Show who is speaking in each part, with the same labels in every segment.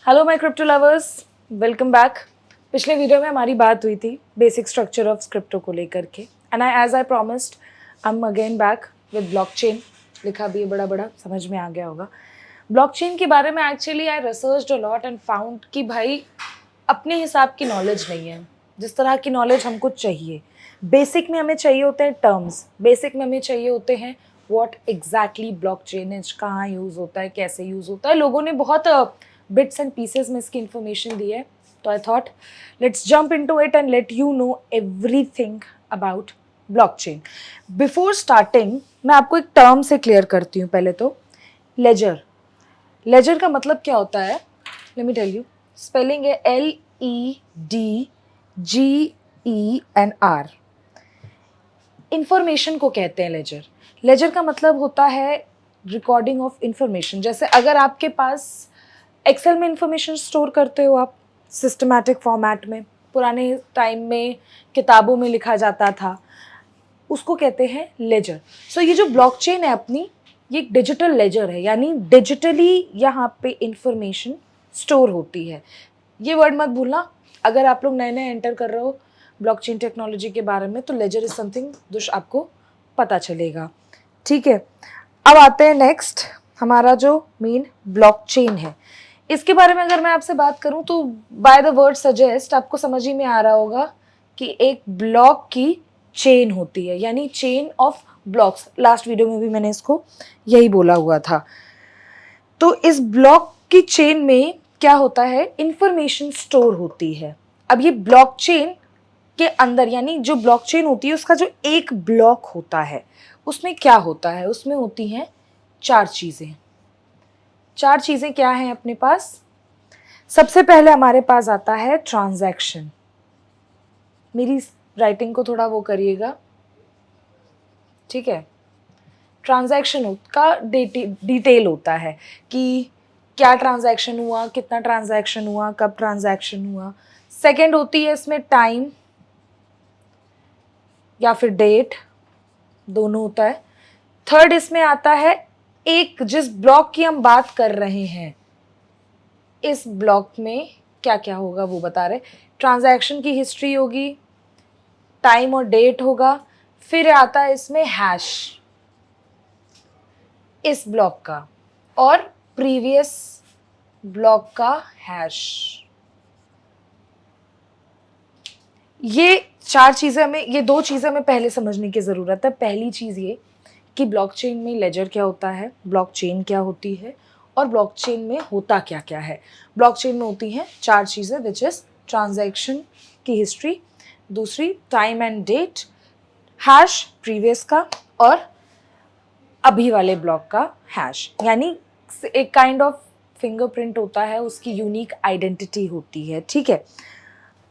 Speaker 1: Hello my crypto lovers, welcome back. पिछले video में हमारी बात हुई थी बेसिक स्ट्रक्चर ऑफ क्रिप्टो को लेकर के, and as I promised I am again back with blockchain. लिखा भी है बड़ा बड़ा, समझ में आ गया होगा। ब्लॉकचेन के बारे में actually I researched a lot and found कि भाई अपने हिसाब की नॉलेज नहीं है। जिस तरह की नॉलेज हमको चाहिए, बेसिक में हमें चाहिए होते हैं टर्म्स, बेसिक में हमें चाहिए होते हैं व्हाट एग्जैक्टली ब्लॉकचेन इज, कहाँ यूज़ होता है, कैसे यूज़ होता है। लोगों ने बहुत बिट्स एंड पीसेस में इसकी इन्फॉर्मेशन दी है, तो I thought let's jump into it and let you know everything about blockchain. Before starting मैं आपको एक टर्म से क्लियर करती हूँ। पहले तो लेजर। लेजर का मतलब क्या होता है, let me tell you. Spelling है LEDGENR। इंफॉर्मेशन को कहते हैं लेजर। लेजर का मतलब होता है रिकॉर्डिंग ऑफ इंफॉर्मेशन। जैसे अगर आपके पास एक्सेल में इंफॉर्मेशन स्टोर करते हो आप सिस्टमैटिक फॉर्मेट में, पुराने टाइम में किताबों में लिखा जाता था, उसको कहते हैं लेजर। सो ये जो ब्लॉकचेन है अपनी, ये एक डिजिटल लेजर है, यानी डिजिटली यहाँ पे इंफॉर्मेशन स्टोर होती है। ये वर्ड मत भूलना अगर आप लोग नए नए एंटर कर रहे हो ब्लॉकचेन टेक्नोलॉजी के बारे में, तो लेजर इज समथिंग जो आपको पता चलेगा। ठीक है, अब आते हैं नेक्स्ट, हमारा जो मेन ब्लॉकचेन है। इसके बारे में अगर मैं आपसे बात करूं तो बाय द वर्ड सजेस्ट आपको समझ ही में आ रहा होगा कि एक ब्लॉक की चेन होती है, यानी chain of blocks. Last video में भी मैंने इसको यही बोला हुआ था। तो इस ब्लॉक की चेन में क्या होता है, इंफॉर्मेशन स्टोर होती है। अब ये ब्लॉकचेन के अंदर, यानी जो ब्लॉकचेन होती है उसका जो एक ब्लॉक होता है, उसमें क्या होता है, उसमें होती हैं चार चीजें। चार चीजें क्या हैं अपने पास? सबसे पहले हमारे पास आता है ट्रांजैक्शन। मेरी राइटिंग को थोड़ा वो करिएगा, ठीक है। ट्रांजैक्शन का डिटेल होता है कि क्या ट्रांजैक्शन हुआ, कितना ट्रांजैक्शन हुआ, कब ट्रांजैक्शन हुआ। सेकंड होती है इसमें टाइम या फिर डेट, दोनों होता है। थर्ड इसमें आता है एक जिस ब्लॉक की हम बात कर रहे हैं, इस ब्लॉक में क्या क्या होगा वो बता रहे। ट्रांजैक्शन की हिस्ट्री होगी, टाइम और डेट होगा। फिर आता है इसमें हैश इस ब्लॉक का, और प्रीवियस ब्लॉक का हैश। ये चार चीजें हमें, ये दो चीजें हमें पहले समझने की जरूरत है। पहली चीज ये कि ब्लॉकचेन में लेजर क्या होता है, ब्लॉकचेन क्या होती है, और ब्लॉकचेन में होता क्या क्या है। ब्लॉकचेन में होती हैं चार चीजें, विच इज ट्रांजैक्शन की हिस्ट्री, दूसरी time and date, hash previous का, और अभी वाले ब्लॉक का हैश। यानी एक काइंड ऑफ फिंगरप्रिंट होता है, उसकी यूनिक आइडेंटिटी होती है। ठीक है,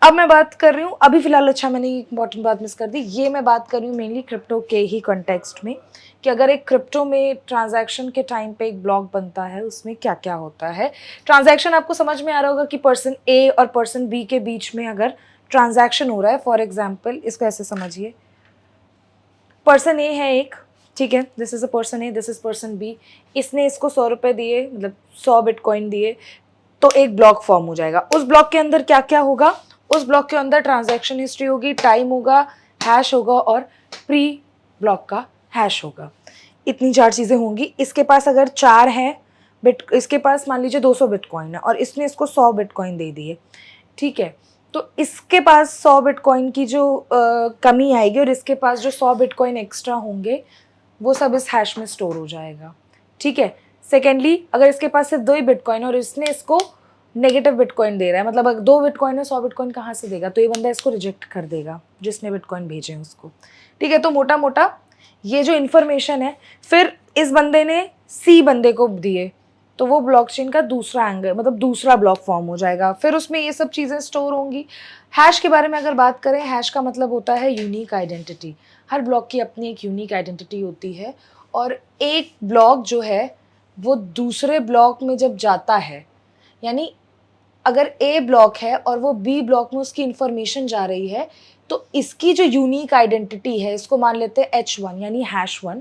Speaker 1: अब मैं बात कर रही हूँ अभी फिलहाल, अच्छा मैंने इंपॉर्टेंट बात मिस कर दी, ये मैं बात कर रही हूँ मेनली क्रिप्टो के ही कॉन्टेक्स्ट में, कि अगर एक क्रिप्टो में ट्रांजैक्शन के टाइम पे एक ब्लॉक बनता है, उसमें क्या क्या होता है। ट्रांजैक्शन आपको समझ में आ रहा होगा कि पर्सन ए और पर्सन बी के बीच में अगर ट्रांजैक्शन हो रहा है, फॉर एग्जाम्पल इसको ऐसे समझिए, पर्सन ए है एक, ठीक है, this is a person A, this is person B. इसने इसको 100 रुपये दिए, मतलब 100 बिटकॉइन दिए, तो एक ब्लॉक फॉर्म हो जाएगा। उस ब्लॉक के अंदर क्या क्या होगा, उस ब्लॉक के अंदर ट्रांजैक्शन हिस्ट्री होगी, टाइम होगा, हैश होगा, और प्री ब्लॉक का हैश होगा। इतनी चार चीज़ें होंगी। इसके पास अगर चार हैं इसके पास मान लीजिए 200 बिटकॉइन है और इसने इसको 100 बिटकॉइन दे दिए, ठीक है, तो इसके पास 100 बिटकॉइन की जो कमी आएगी और इसके पास जो 100 बिटकॉइन एक्स्ट्रा होंगे वो सब इस हैश में स्टोर हो जाएगा। ठीक है, सेकेंडली अगर इसके पास सिर्फ 2 ही बिटकॉइन और इसने इसको नेगेटिव बिटकॉइन दे रहा है, मतलब अगर 2 बिटकॉइन है 100 बिटकॉइन कहाँ से देगा, तो ये बंदा इसको रिजेक्ट कर देगा जिसने बिटकॉइन भेजे उसको। ठीक है, तो मोटा मोटा ये जो इन्फॉर्मेशन है, फिर इस बंदे ने सी बंदे को दिए, तो वो ब्लॉकचेन का दूसरा एंगल, मतलब दूसरा ब्लॉक फॉर्म हो जाएगा। फिर उसमें ये सब चीज़ें स्टोर होंगी। हैश के बारे में अगर बात करें, हैश का मतलब होता है यूनिक आइडेंटिटी। हर ब्लॉक की अपनी एक यूनिक आइडेंटिटी होती है, और एक ब्लॉक जो है वो दूसरे ब्लॉक में जब जाता है, यानी अगर ए ब्लॉक है और वो बी ब्लॉक में उसकी इंफॉर्मेशन जा रही है, तो इसकी जो यूनिक आइडेंटिटी है, इसको मान लेते हैं H1 यानी हैश 1,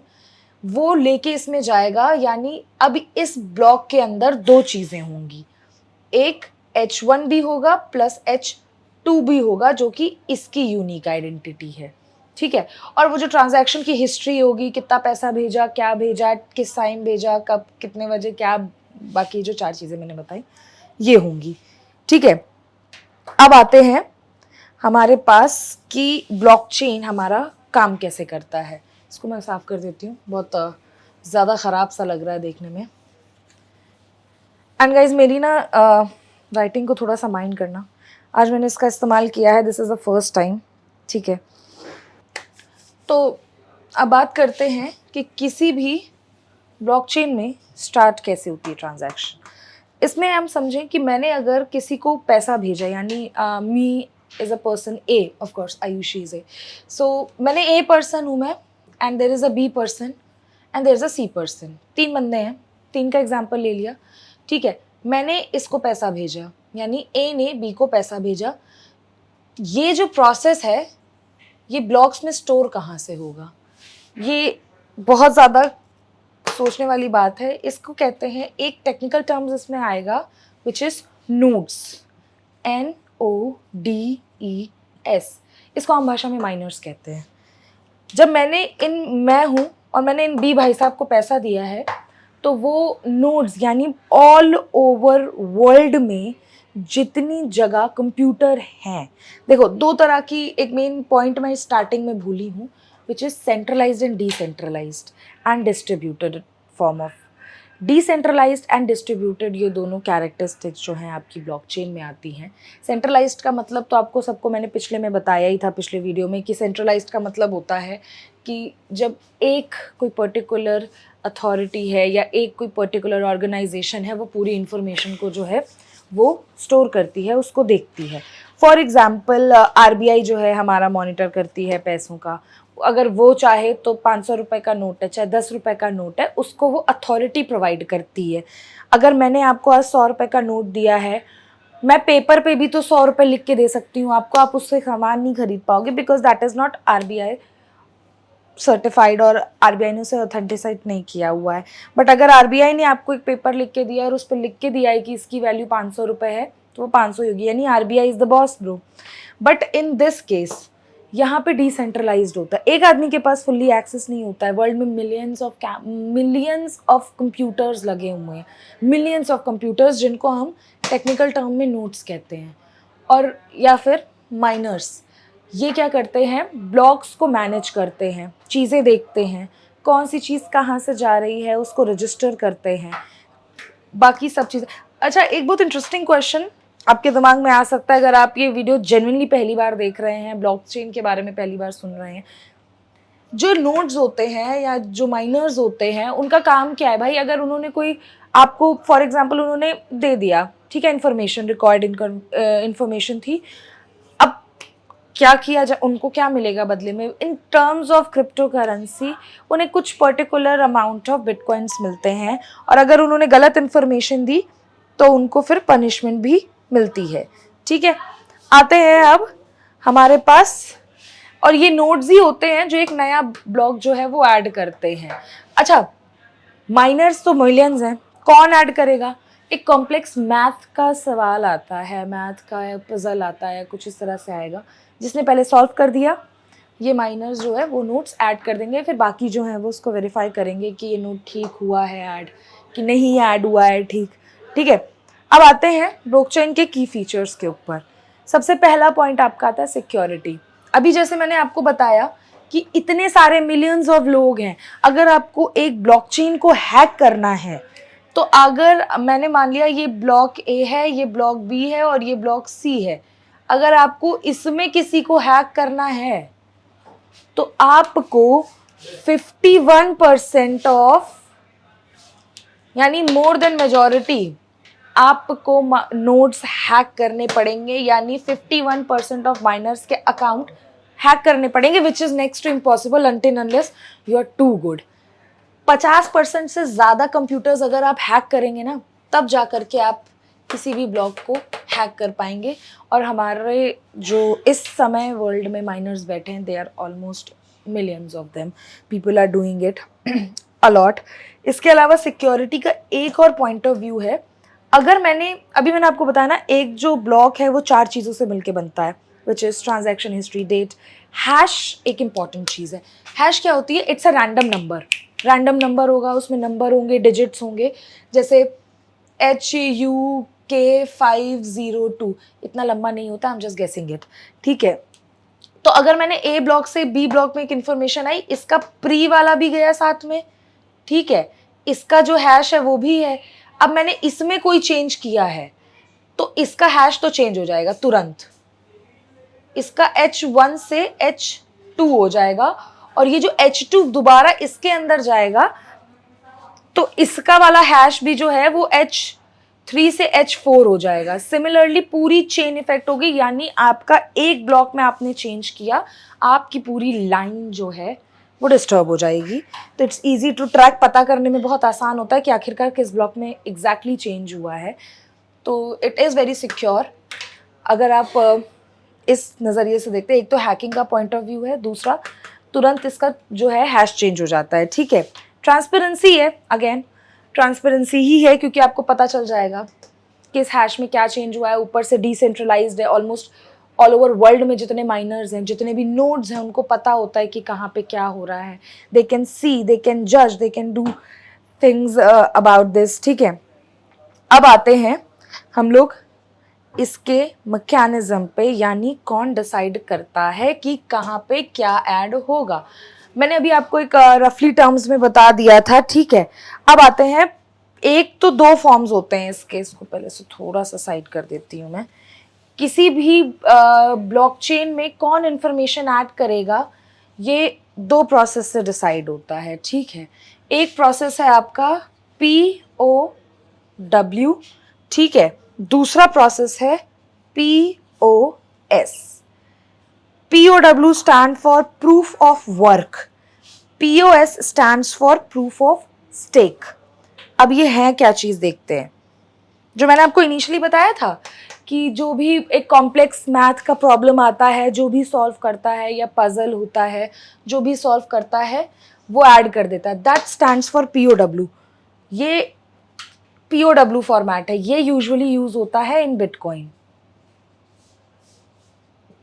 Speaker 1: वो लेके इसमें जाएगा। यानी अब इस ब्लॉक के अंदर दो चीज़ें होंगी, एक H1 भी होगा प्लस H2 भी होगा जो कि इसकी यूनिक आइडेंटिटी है, ठीक है। और वो जो ट्रांजैक्शन की हिस्ट्री होगी, कितना पैसा भेजा, किस टाइम भेजा, कब, कितने बजे, क्या, बाकी जो 4 चीज़ें मैंने बताई ये होंगी, ठीक है। अब आते हैं हमारे पास कि ब्लॉकचेन हमारा काम कैसे करता है। इसको मैं साफ कर देती हूँ, बहुत ज़्यादा ख़राब सा लग रहा है देखने में। एंड गाइज मेरी ना राइटिंग को थोड़ा सा माइंड करना, आज मैंने इसका इस्तेमाल किया है, this is the first time, ठीक है। तो अब बात करते हैं कि किसी भी ब्लॉकचेन में स्टार्ट कैसे होती है ट्रांजैक्शन। इसमें हम समझें कि मैंने अगर किसी को पैसा भेजा, यानी me is a person A, of course Ayushi is A, so मैंने ए पर्सन हूँ मैं, and there is a B person and there is a C person. 3 बंदे हैं, 3 का एग्जांपल ले लिया, ठीक है। मैंने इसको पैसा भेजा, यानी ए ने बी को पैसा भेजा। ये जो प्रोसेस है ये ब्लॉक्स में स्टोर कहाँ से होगा, ये बहुत ज़्यादा सोचने वाली बात है। इसको कहते हैं, एक टेक्निकल टर्म्स इसमें आएगा विच इज़ नोड्स, NODES। इसको आम भाषा में माइनर्स कहते हैं। जब मैं हूँ और मैंने इन बी भाई साहब को पैसा दिया है, तो वो नोड्स यानी ऑल ओवर वर्ल्ड में जितनी जगह कंप्यूटर हैं, देखो 2 तरह की, एक मेन पॉइंट मैं स्टार्टिंग में भूली हूँ, which is centralised and decentralised and distributed form of. Decentralised and distributed, ये दोनों कैरेक्टरिस्टिक्स जो हैं आपकी ब्लॉकचेन में आती हैं। सेंट्रलाइज्ड का मतलब तो आपको सबको मैंने पिछले में बताया ही था, पिछले वीडियो में, कि सेंट्रलाइज्ड का मतलब होता है कि जब एक कोई पर्टिकुलर अथॉरिटी है या एक कोई पर्टिकुलर ऑर्गेनाइजेशन है, वो पूरी इन्फॉर्मेशन को जो है वो स्टोर करती है, उसको देखती है। फॉर एग्ज़ाम्पल RBI जो है हमारा मॉनिटर करती है पैसों का। अगर वो चाहे तो 500 रुपये का नोट है, चाहे 10 रुपये का नोट है, उसको वो अथॉरिटी प्रोवाइड करती है। अगर मैंने आपको आज 100 रुपये का नोट दिया है, मैं पेपर पे भी तो 100 रुपये लिख के दे सकती हूँ आपको, आप उससे सामान नहीं खरीद पाओगे, because that is not RBI certified और RBI ने उसे ऑथेंटिसाइड नहीं किया हुआ है। बट अगर RBI ने आपको एक पेपर लिख के दिया और उस पर लिख के दिया है कि इसकी वैल्यू 500 रुपये है, तो वो 500 होगी, यानी RBI is the boss bro. But in this case यहाँ पे डिसेंट्रलाइज्ड होता है, एक आदमी के पास फुल्ली एक्सेस नहीं होता है। वर्ल्ड में मिलियंस ऑफ कंप्यूटर्स लगे हुए हैं, मिलियंस ऑफ कंप्यूटर्स, जिनको हम टेक्निकल टर्म में नोड्स कहते हैं। और या फिर माइनर्स, ये क्या करते हैं, ब्लॉक्स को मैनेज करते हैं, चीज़ें देखते हैं, कौन सी चीज़ कहाँ से जा रही है उसको रजिस्टर करते हैं, बाकी सब चीज़ें। अच्छा, एक बहुत इंटरेस्टिंग क्वेश्चन आपके दिमाग में आ सकता है अगर आप ये वीडियो जेन्युइनली पहली बार देख रहे हैं, ब्लॉकचेन के बारे में पहली बार सुन रहे हैं। जो नोड्स होते हैं या जो माइनर्स होते हैं, उनका काम क्या है भाई? अगर उन्होंने कोई आपको फॉर एग्जांपल उन्होंने दे दिया, ठीक है, इन्फॉर्मेशन, रिकॉर्ड इन्फॉर्मेशन थी, अब क्या किया जाए, उनको क्या मिलेगा बदले में? In terms of crypto currency उन्हें कुछ पर्टिकुलर अमाउंट ऑफ बिटकॉइंस मिलते हैं, और अगर उन्होंने गलत इन्फॉर्मेशन दी तो उनको फिर पनिशमेंट भी मिलती है, ठीक है। आते हैं अब हमारे पास, और ये नोड्स ही होते हैं जो एक नया ब्लॉक जो है वो ऐड करते हैं। अच्छा, माइनर्स तो मिलियंस हैं, कौन ऐड करेगा? एक कॉम्प्लेक्स मैथ का सवाल आता है, मैथ का पजल आता है, कुछ इस तरह से आएगा, जिसने पहले सॉल्व कर दिया, ये माइनर्स जो है वो नोट्स ऐड कर देंगे, फिर बाकी जो है वो उसको वेरीफाई करेंगे कि ये नोट ठीक हुआ है ऐड कि नहीं ऐड हुआ है, ठीक है। अब आते हैं ब्लॉकचेन के की फीचर्स के ऊपर। सबसे पहला पॉइंट आपका आता है सिक्योरिटी। अभी जैसे मैंने आपको बताया कि इतने सारे मिलियंस ऑफ लोग हैं, अगर आपको एक ब्लॉकचेन को हैक करना है, तो अगर मैंने मान लिया ये ब्लॉक A है, ये ब्लॉक B है और ये ब्लॉक C है, अगर आपको इसमें किसी को हैक करना है तो आपको 51% ऑफ, यानी मोर देन मेजॉरिटी, आपको नोड्स हैक करने पड़ेंगे, यानी 51% ऑफ माइनर्स के अकाउंट हैक करने पड़ेंगे, which is next to impossible until unless you are too good. 50% से ज़्यादा कंप्यूटर्स अगर आप हैक करेंगे ना, तब जा कर के आप किसी भी ब्लॉक को हैक कर पाएंगे। और हमारे जो इस समय वर्ल्ड में माइनर्स बैठे हैं, they are almost millions of them, people are doing it a lot. इसके अलावा सिक्योरिटी का एक और पॉइंट ऑफ व्यू है, अगर मैंने आपको बताया ना, एक जो ब्लॉक है वो 4 चीज़ों से मिलके बनता है, which is transaction history, date. Hash एक इंपॉर्टेंट चीज़ है। हैश क्या होती है? इट्स अ रैंडम नंबर होगा, उसमें नंबर होंगे, डिजिट्स होंगे, जैसे HUK502, इतना लंबा नहीं होता, I am just guessing it, ठीक है। तो अगर मैंने ए ब्लॉक से बी ब्लॉक में एक इन्फॉर्मेशन आई, इसका प्री वाला भी गया साथ में, ठीक है, इसका जो हैश है वो भी है। अब मैंने इसमें कोई चेंज किया है तो इसका हैश तो चेंज हो जाएगा तुरंत, इसका H1 से H2 हो जाएगा, और ये जो H2 दोबारा इसके अंदर जाएगा तो इसका वाला हैश भी जो है वो H3 से H4 हो जाएगा। सिमिलरली पूरी चेन इफेक्ट होगी, यानी आपका एक ब्लॉक में आपने चेंज किया, आपकी पूरी लाइन जो है वो डिस्टर्ब हो जाएगी। तो इट्स इजी टू ट्रैक, पता करने में बहुत आसान होता है कि आखिरकार किस ब्लॉक में एग्जैक्टली चेंज हुआ है। तो इट इज़ वेरी सिक्योर अगर आप इस नज़रिए से देखते हैं। एक तो हैकिंग का पॉइंट ऑफ व्यू है, दूसरा तुरंत इसका जो है हैश चेंज हो जाता है, ठीक है। ट्रांसपेरेंसी है, अगेन ट्रांसपेरेंसी ही है, क्योंकि आपको पता चल जाएगा कि इस हैश में क्या चेंज हुआ है। ऊपर से डिसेंट्रलाइज्ड है, ऑलमोस्ट ऑल ओवर वर्ल्ड में जितने माइनर्स हैं, जितने भी नोड्स हैं, उनको पता होता है कि कहाँ पे क्या हो रहा है। They can see, they can जज, they can do things about this, ठीक है। अब आते हैं हम लोग इसके मैकेनिज्म पे, यानी कौन डिसाइड करता है कि कहाँ पे क्या ऐड होगा। मैंने अभी आपको एक रफली टर्म्स में बता दिया था, ठीक है। अब आते हैं, एक तो 2 फॉर्म्स होते हैं इसके, इसको पहले से थोड़ा सा साइड कर देती हूँ मैं। किसी भी ब्लॉकचेन में कौन इन्फॉर्मेशन ऐड करेगा, ये 2 प्रोसेस से डिसाइड होता है, ठीक है। एक प्रोसेस है आपका POW, ठीक है। दूसरा प्रोसेस है POS। POW stand for proof of work, POS stands for proof of stake. अब ये है क्या चीज़, देखते हैं। जो मैंने आपको इनिशियली बताया था कि जो भी एक कॉम्प्लेक्स मैथ का प्रॉब्लम आता है, जो भी सॉल्व करता है, या पजल होता है, जो भी सॉल्व करता है वो ऐड कर देता है, दैट स्टैंड्स फॉर POW। ये POW फॉर्मेट है, ये यूजुअली यूज होता है इन बिटकॉइन,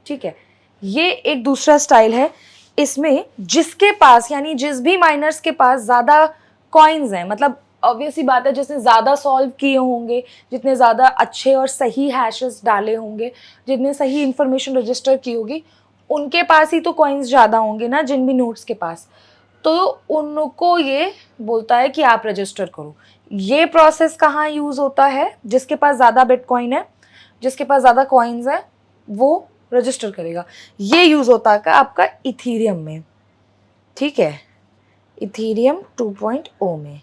Speaker 1: ठीक है। ये एक दूसरा स्टाइल है, इसमें जिसके पास, यानी जिस भी माइनर्स के पास ज़्यादा कॉइन्स हैं, मतलब ऑब्वियसली बात है, जिसने ज़्यादा सॉल्व किए होंगे, जितने ज़्यादा अच्छे और सही हैशेस डाले होंगे, जितने सही इंफॉर्मेशन रजिस्टर की होगी, उनके पास ही तो कॉइन्स ज़्यादा होंगे ना, जिन भी नोट्स के पास। तो उनको ये बोलता है कि आप रजिस्टर करो। ये प्रोसेस कहाँ यूज़ होता है? जिसके पास ज़्यादा बिटकॉइन है, जिसके पास ज़्यादा कॉइन्स है, वो रजिस्टर करेगा। ये यूज़ होता है आपका इथीरियम में, ठीक है, इथीरियम 2.0 में।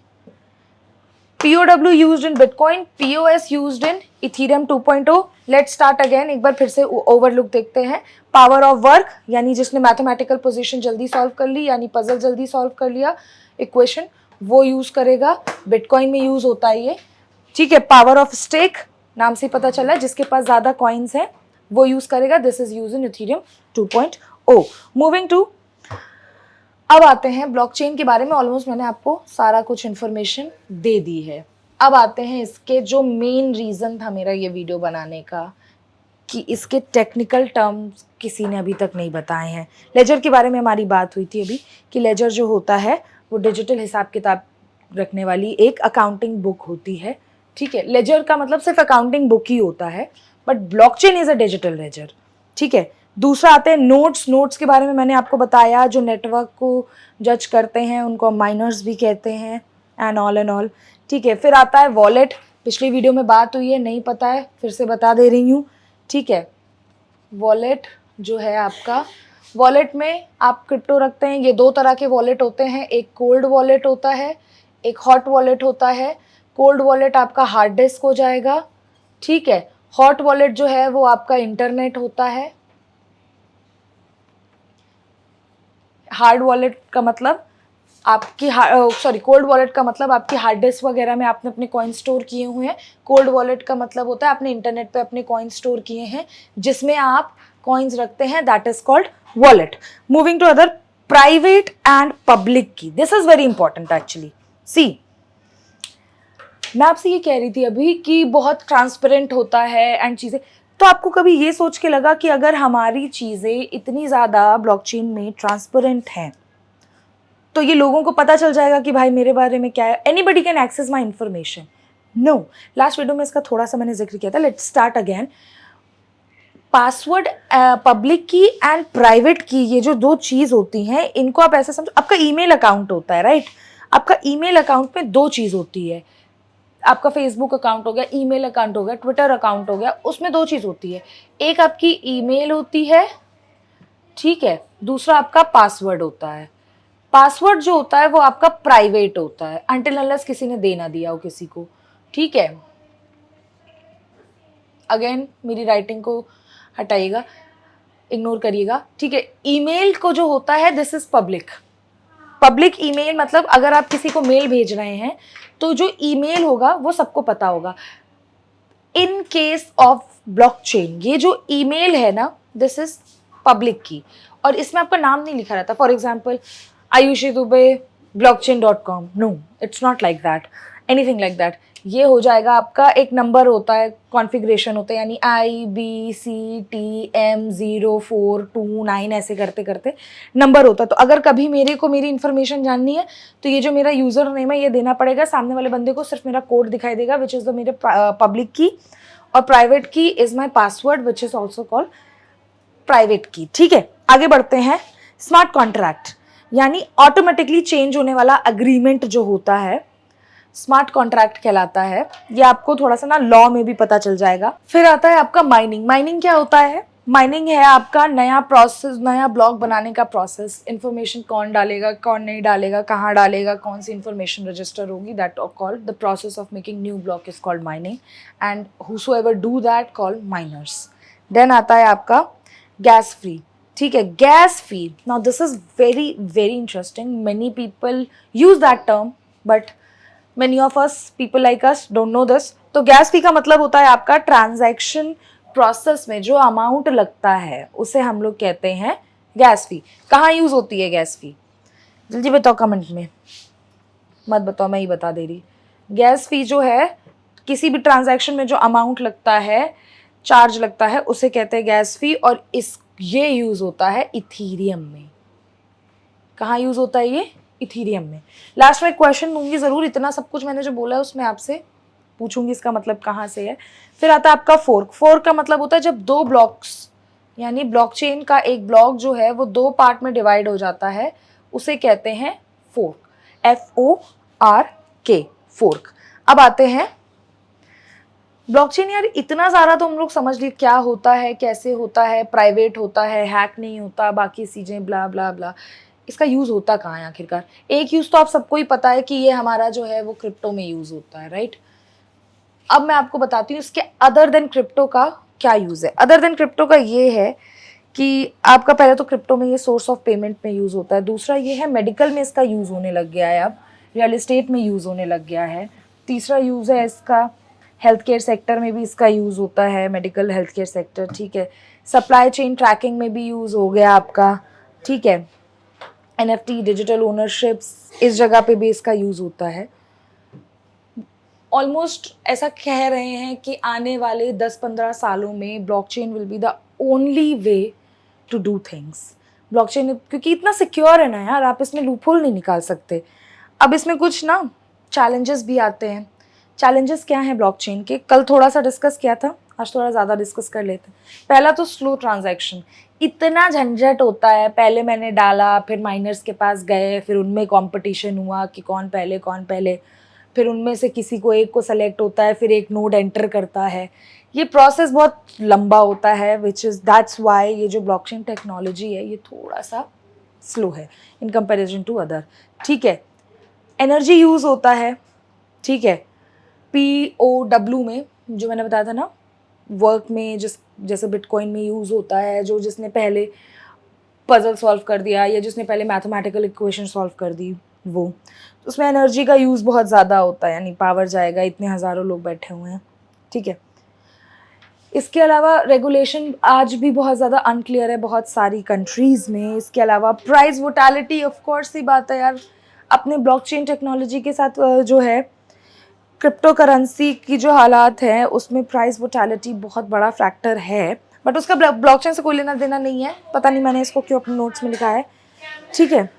Speaker 1: POW used in bitcoin, POS used in Ethereum 2.0। Let's start again, एक बार फिर से ओवरलुक देखते हैं। पावर ऑफ वर्क, यानी जिसने मैथमेटिकल पोजीशन जल्दी सॉल्व कर ली, यानी पजल जल्दी सॉल्व कर लिया, इक्वेशन, वो यूज करेगा। बिटकॉइन में यूज होता है ये, ठीक है। पावर ऑफ स्टेक, नाम से पता चला, जिसके पास ज्यादा कॉइन्स हैं वो यूज करेगा। This is use in Ethereum 2.0। Moving to, अब आते हैं ब्लॉकचेन के बारे में। ऑलमोस्ट मैंने आपको सारा कुछ इन्फॉर्मेशन दे दी है। अब आते हैं इसके जो मेन रीज़न था मेरा ये वीडियो बनाने का, कि इसके टेक्निकल टर्म्स किसी ने अभी तक नहीं बताए हैं। लेजर के बारे में हमारी बात हुई थी अभी, कि लेजर जो होता है वो डिजिटल हिसाब किताब रखने वाली एक अकाउंटिंग बुक होती है, ठीक है। लेजर का मतलब सिर्फ अकाउंटिंग बुक ही होता है, but blockchain is a digital ledger, ठीक है। दूसरा आते हैं नोट्स। नोट्स के बारे में मैंने आपको बताया, जो नेटवर्क को जज करते हैं उनको माइनर्स भी कहते हैं, एंड ऑल, ठीक है। फिर आता है वॉलेट, पिछली वीडियो में बात हुई है, नहीं पता है फिर से बता दे रही हूँ, ठीक है। वॉलेट जो है आपका, वॉलेट में आप क्रिप्टो रखते हैं। ये 2 तरह के वॉलेट होते हैं, एक कोल्ड वॉलेट होता है, एक हॉट वॉलेट होता है। कोल्ड वॉलेट आपका हार्ड डिस्क हो जाएगा, ठीक है। हॉट वॉलेट जो है वो आपका इंटरनेट होता है। हार्ड वॉलेट का मतलब आपकी कोल्ड वॉलेट का मतलब आपकी हार्ड डिस्क वगैरह में आपने अपने कॉइन स्टोर किए हुए हैं। कोल्ड वॉलेट का मतलब होता है आपने इंटरनेट पे अपने कॉइन स्टोर किए हैं, जिसमें आप कॉइन्स रखते हैं, that is called wallet. Moving to other, private and public की, this is very important actually. See, मैं आपसे ये कह रही थी अभी कि बहुत ट्रांसपेरेंट होता है एंड चीज़ें, तो आपको कभी ये सोच के लगा कि अगर हमारी चीज़ें इतनी ज़्यादा ब्लॉकचेन में ट्रांसपेरेंट हैं तो ये लोगों को पता चल जाएगा कि भाई मेरे बारे में क्या है, anybody can access my information? No. Last video में इसका थोड़ा सा मैंने जिक्र किया था, let's start again. Password, public key and private key, ये जो दो चीज़ होती हैं इनको आप ऐसे समझो, आपका ईमेल अकाउंट होता है, राइट? आपका ईमेल अकाउंट में दो चीज़ होती है। आपका फेसबुक अकाउंट हो गया, ईमेल अकाउंट हो गया, ट्विटर अकाउंट हो गया, उसमें दो चीज़ होती है। एक आपकी ईमेल होती है, ठीक है, दूसरा आपका पासवर्ड होता है। पासवर्ड जो होता है वो आपका प्राइवेट होता है, अनटिल अनलेस किसी ने दे ना दिया हो किसी को, ठीक है। अगेन मेरी राइटिंग को हटाइएगा, इग्नोर करिएगा, ठीक है। ईमेल को जो होता है this is public. Public email मतलब अगर आप किसी को मेल भेज रहे हैं तो जो ईमेल होगा वो सबको पता होगा। इन केस ऑफ ब्लॉकचेन ये जो ईमेल है ना, दिस इज पब्लिक की, और इसमें आपका नाम नहीं लिखा रहता। For example Ayushi Dubey blockchain.com, no it's not like that, anything like that. ये हो जाएगा आपका एक नंबर होता है, कॉन्फ़िगरेशन होता है, यानी IBCTM0429 ऐसे करते करते नंबर होता है। तो अगर कभी मेरे को मेरी इन्फॉर्मेशन जाननी है तो ये जो मेरा यूज़र नेम है ये देना पड़ेगा, सामने वाले बंदे को सिर्फ मेरा कोड दिखाई देगा विच इज़ द मेरे पब्लिक की, और प्राइवेट की is my password which is also called private की, ठीक है। आगे बढ़ते हैं। स्मार्ट कॉन्ट्रैक्ट यानी ऑटोमेटिकली चेंज होने वाला अग्रीमेंट जो होता है, स्मार्ट कॉन्ट्रैक्ट कहलाता है। ये आपको थोड़ा सा ना लॉ में भी पता चल जाएगा। फिर आता है आपका माइनिंग। माइनिंग क्या होता है? माइनिंग है आपका नया प्रोसेस, नया ब्लॉक बनाने का प्रोसेस। इन्फॉर्मेशन कौन डालेगा, कौन नहीं डालेगा, कहाँ डालेगा, कौन सी इन्फॉर्मेशन रजिस्टर होगी, that called the process of making new block is called mining, and whosoever do that called miners. Then आता है आपका गैस फ्री, ठीक है। Gas free, now this is very very interesting, many people use that term but many of us people like us don't know this। तो gas फी का मतलब होता है आपका ट्रांजैक्शन प्रोसेस में जो अमाउंट लगता है उसे हम लोग कहते हैं गैस फी। कहाँ यूज होती है गैस फी? जल्दी बताओ कमेंट में, मत बताओ, मैं ही बता दे रही। गैस फी जो है किसी भी ट्रांजैक्शन में जो अमाउंट लगता है, चार्ज लगता है, उसे कहते हैं गैस फी, और ये यूज होता है इथीरियम में। कहाँ यूज होता है ये? इथीरियम में। लास्ट में क्वेश्चन दूंगी जरूर, इतना सब कुछ मैंने जो बोला है उसमें आपसे पूछूंगी इसका मतलब कहाँ से है। फिर आता है आपका फोर्क। फोर्क का मतलब होता है जब दो ब्लॉक्स, यानी ब्लॉकचेन का एक ब्लॉक जो है वो दो पार्ट में डिवाइड हो जाता है, उसे कहते हैं फोर्क। FORK, fork. अब आते हैं ब्लॉकचेन। यार इतना सारा तो हम लोग समझ लिए क्या होता है, कैसे होता है, प्राइवेट होता है, हैक नहीं होता, बाकी चीजें ब्ला ब्ला ब्ला। इसका यूज होता कहाँ है आखिरकार? एक यूज तो आप सबको ही पता है कि ये हमारा जो है वो क्रिप्टो में यूज होता है, राइट? अब मैं आपको बताती हूँ इसके अदर देन क्रिप्टो का क्या यूज है। अदर देन क्रिप्टो का ये है कि आपका पहले तो क्रिप्टो में ये सोर्स ऑफ पेमेंट में यूज होता है, दूसरा ये है मेडिकल में इसका यूज होने लग गया है, अब रियल एस्टेट में यूज होने लग गया है, तीसरा यूज है इसका हेल्थ केयर सेक्टर में भी इसका यूज होता है, मेडिकल हेल्थ केयर सेक्टर, ठीक है। सप्लाई चेन ट्रैकिंग में भी यूज हो गया आपका, ठीक है। NFT डिजिटल ओनरशिप्स, इस जगह पे भी इसका यूज होता है। ऑलमोस्ट ऐसा कह रहे हैं कि आने वाले 10-15 सालों में blockchain will be the only way to do things. Blockchain क्योंकि इतना सिक्योर है ना यार, आप इसमें लूपहोल नहीं निकाल सकते। अब इसमें कुछ ना चैलेंजेस भी आते हैं। चैलेंजेस क्या हैं ब्लॉकचेन के? कल थोड़ा सा डिस्कस किया था, आज थोड़ा ज़्यादा डिस्कस कर लेते हैं। पहला तो स्लो ट्रांजैक्शन। इतना झंझट होता है, पहले मैंने डाला, फिर माइनर्स के पास गए, फिर उनमें कंपटीशन हुआ कि कौन पहले, फिर उनमें से किसी को एक को सेलेक्ट होता है, फिर एक नोड एंटर करता है। ये प्रोसेस बहुत लंबा होता है, विच इज़ दैट्स वाई ये जो ब्लॉकचेन टेक्नोलॉजी है ये थोड़ा सा स्लो है इन कंपैरिजन टू अदर, ठीक है। एनर्जी यूज़ होता है, ठीक है। POW में जो मैंने बताया था ना, वर्क में जैसे बिटकॉइन में यूज़ होता है, जिसने पहले पजल सॉल्व कर दिया या जिसने पहले मैथमेटिकल इक्वेशन सॉल्व कर दी, वो उसमें एनर्जी का यूज़ बहुत ज़्यादा होता है, यानी पावर जाएगा, इतने हज़ारों लोग बैठे हुए हैं, ठीक है। इसके अलावा रेगुलेशन आज भी बहुत ज़्यादा अनक्लियर है बहुत सारी कंट्रीज़ में। इसके अलावा प्राइस वोटालिटी, ऑफ कोर्स सी बात है यार, अपने ब्लॉकचेन टेक्नोलॉजी के साथ जो है क्रिप्टो करेंसी की जो हालात हैं उसमें प्राइस वोलेटिलिटी बहुत बड़ा फैक्टर है, बट उसका ब्लॉकचेन से कोई लेना देना नहीं है। पता नहीं मैंने इसको क्यों अपने नोट्स में लिखा है। ठीक है,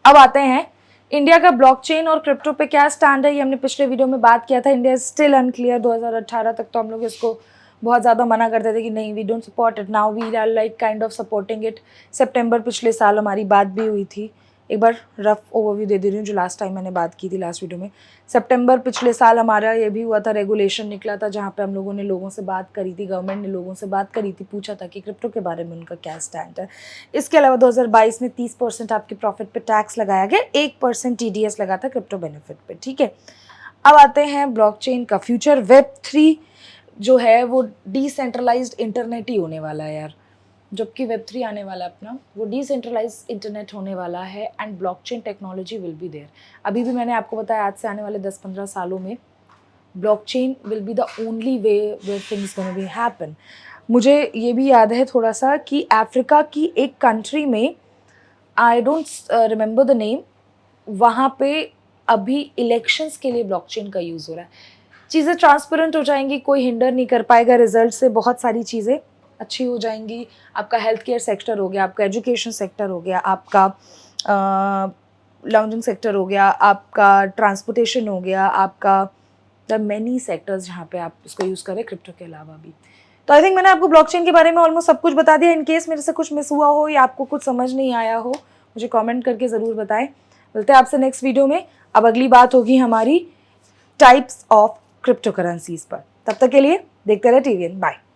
Speaker 1: अब आते हैं इंडिया का ब्लॉकचेन और क्रिप्टो पे क्या स्टैंड है। ये हमने पिछले वीडियो में बात किया था। India is still unclear. 2018 तक तो हम लोग इसको बहुत ज़्यादा मना करते थे कि नहीं, we don't support it. Now we are like kind of supporting it. सितंबर पिछले साल हमारी बात भी हुई थी। एक बार रफ ओवरव्यू दे दे रही हूँ जो लास्ट टाइम मैंने बात की थी लास्ट वीडियो में। सितंबर पिछले साल हमारा ये भी हुआ था, रेगुलेशन निकला था जहाँ पे हम लोगों ने लोगों से बात करी थी, गवर्नमेंट ने लोगों से बात करी थी, पूछा था कि क्रिप्टो के बारे में उनका क्या स्टैंड है। इसके अलावा 2022 में 30% आपके प्रॉफिट पे टैक्स लगाया गया, 1% TDS लगा था क्रिप्टो बेनिफिट पे। ठीक है, अब आते हैं ब्लॉकचेन का फ्यूचर। Web3 जो है वो डिसेंट्रलाइज्ड इंटरनेट ही होने वाला है यार। जबकि Web3 आने वाला अपना वो डिसेंट्रलाइज्ड इंटरनेट होने वाला है and blockchain technology will be there. अभी भी मैंने आपको बताया आज से आने वाले 10-15 सालों में blockchain will be the only way where things gonna be happen. मुझे ये भी याद है थोड़ा सा कि अफ्रीका की एक कंट्री में, I don't remember the name, वहाँ पे अभी इलेक्शंस के लिए ब्लॉकचेन का यूज़ हो रहा है। चीज़ें ट्रांसपेरेंट हो जाएंगी, कोई हिंडर नहीं कर पाएगा रिजल्ट से, बहुत सारी चीज़ें अच्छी हो जाएंगी। आपका हेल्थ केयर सेक्टर हो गया, आपका एजुकेशन सेक्टर हो गया, आपका लाउंजिंग सेक्टर हो गया, आपका ट्रांसपोर्टेशन हो गया, आपका द मैनी सेक्टर्स जहाँ पे आप इसको यूज़ करें क्रिप्टो के अलावा भी। तो आई थिंक मैंने आपको ब्लॉकचेन के बारे में ऑलमोस्ट सब कुछ बता दिया। इन केस मेरे से कुछ मिस हुआ हो या आपको कुछ समझ नहीं आया हो, मुझे कमेंट करके ज़रूर बताएं। मिलते हैं आपसे नेक्स्ट वीडियो में। अब अगली बात होगी हमारी टाइप्स ऑफ क्रिप्टो करेंसीज पर। तब तक के लिए देखते रहे TVN। बाय।